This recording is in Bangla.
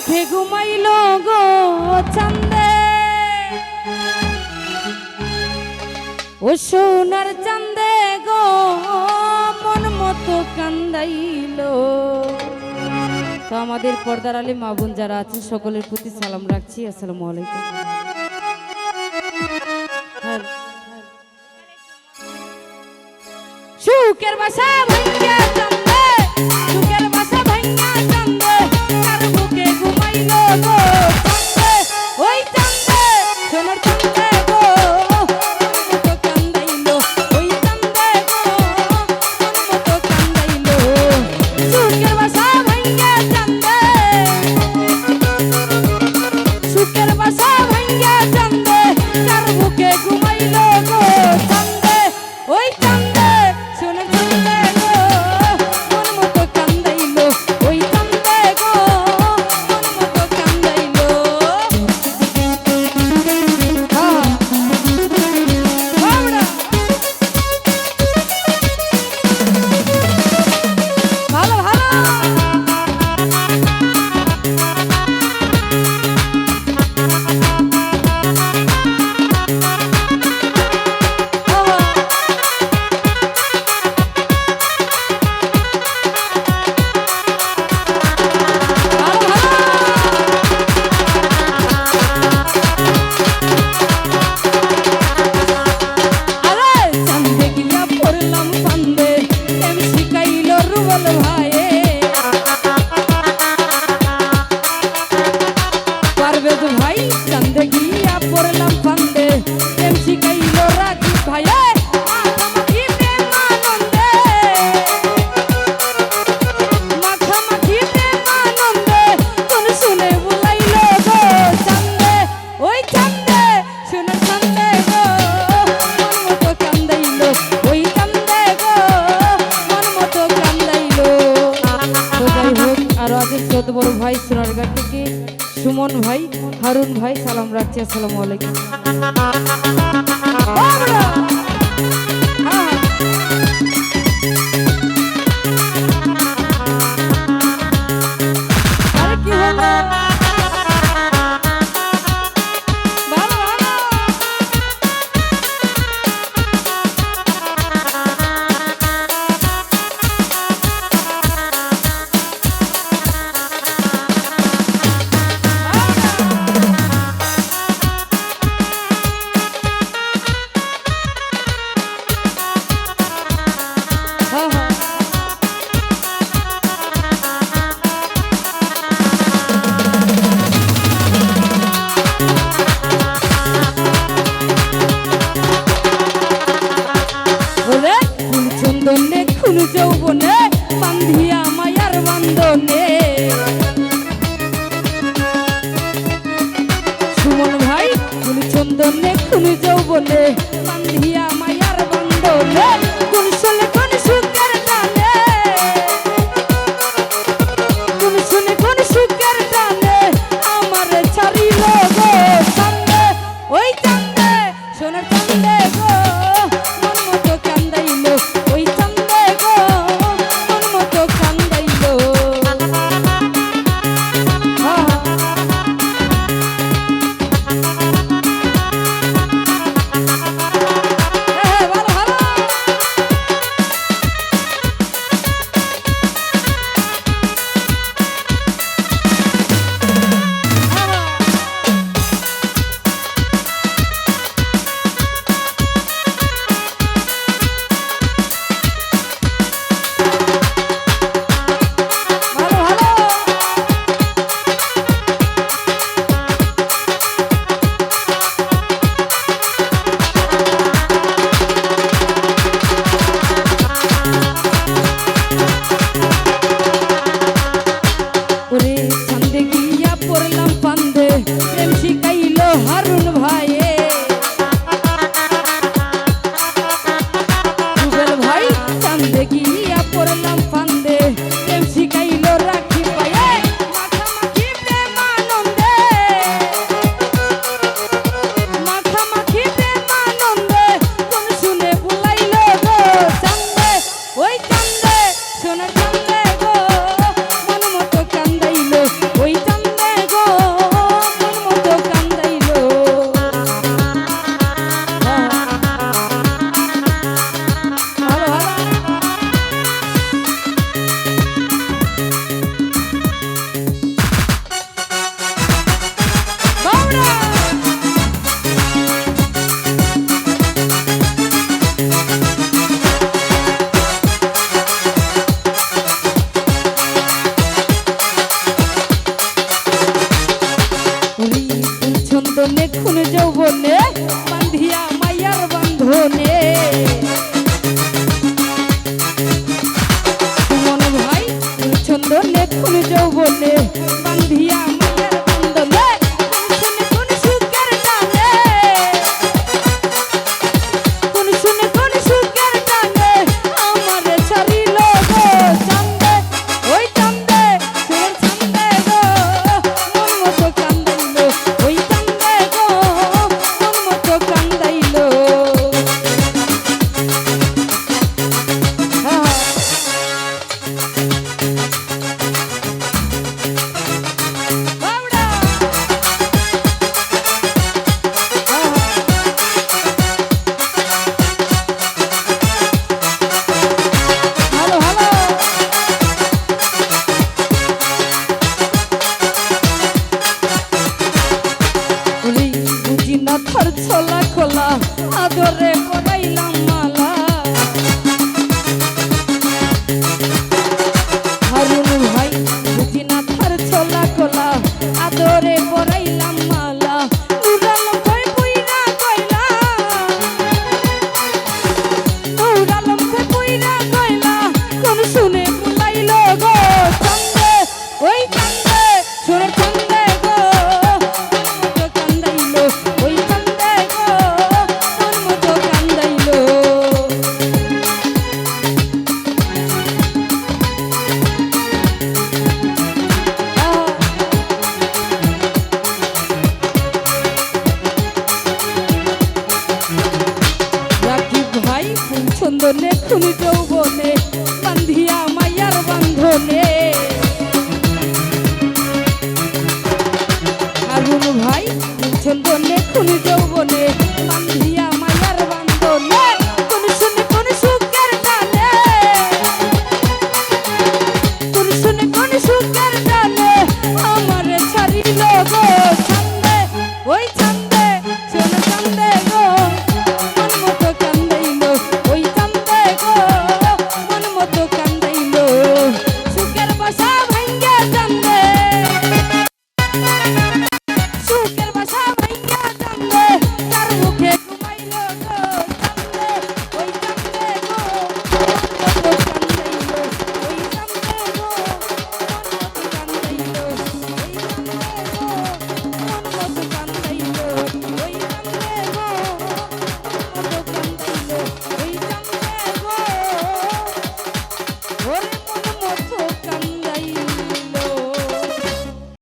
মুখে ঘুমাইল গো চান্দে, ও সোনার চান্দে গো মন মতো কান্দাইল। তো আমাদের পর্দার আলী মা বোন যারা আছেন সকলের প্রতি সালাম রাখছি, আসসালামু আলাইকুম। সুখের বাসা ভাঙ্গা চান্দে, সুখের বাসা ভাঙ্গা চান্দে, কার বুকে ঘুমাইল গো চান্দে, ওই চান্দে সোনার চান্দে গো মন মতো কান্দাইল, ওই চান্দে গো মন মতো কান্দাইল। সুখের বাসা ভাঙ্গা চান্দে, সুখের বাসা ভাঙ্গা চান্দে, কার বুকে ঘুমাইল গো চান্দে, ওই চান্দে সোনার চান্দে গো মন মতো কান্দাইল, ওই চান্দে গো মন মতো কান্দাইল। ভালো ভালো ভাই চান্দে গিয়া পড়লাম ফান্দে, প্রেম শিখাইল রাজীব ভাইয়ে মাখামাখি প্রেম আনন্দে, মাখামাখি প্রেম আনন্দে কোন শুনে বুলাইল গো চান্দে, ওই চান্দে সোনার চান্দে গো মন মতো কান্দাইল, ওই চান্দে গো মন মতো কান্দাইল। তো যাই হোক, আরো আগে ছোট বড় ভাই সোনারগাঁ থেকে সুমন ভাই, হারুন ভাই সালাম রাখছি, আসসালামু আলাইকুম। আরে কি হলো ভালো ভালো চন্দনে খুন যৌবনে বান্ধিয়া মায়ার বান্ধনে, সুমন ভাই খুন চন্দনে খুন যৌবনে বান্ধিয়া মায়ার বান্ধনে, কোন শুনে কোন সুখের টানে, কোন শুনে কোন সুখের টানে আমার ছাড়িল গো চান্দে, ওই চান্দে সোনার চান্দে গো মন মতো কান্দাইল, ওই চান্দে গো মন মতো কান্দাইল। রে